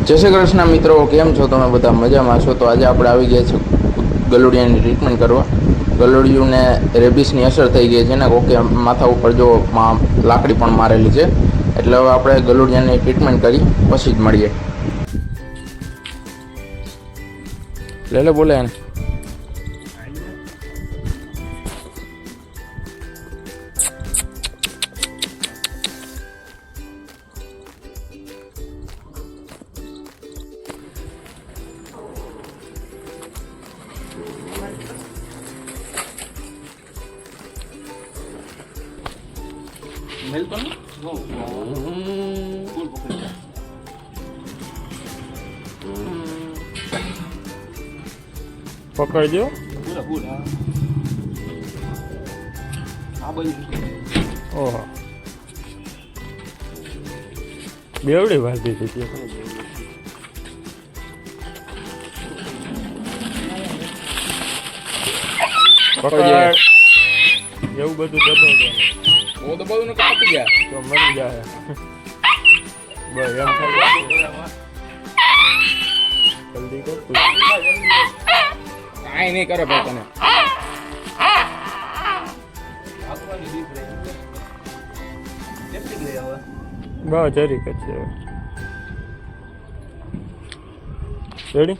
જય શ્રી કૃષ્ણ મિત્રો, કેમ છો તમે? બધા મજામાં છો? તો આજે આપણે આવી ગયા છે ગલુડિયાની ટ્રીટમેન્ટ કરવા. ગલુડિયુંને રેબિસની અસર થઈ ગઈ છે ને કોકે માથા ઉપર જો લાકડી પણ મારેલી છે. એટલે હવે આપણે ગલુડિયાની ટ્રીટમેન્ટ કરી પછી જ મળીએ. લે બોલે એને પકડજો. ઓહો, બેવડી વાંધી હતી. પકડ એવું બધું દબાવવાનું તો કાપી ગયા તો મરી જાય. બસ એમ જલ્દી કરતું કાંઈ નહીં કરે ભાઈ તને. બસ જરી કચ્છ રેડી.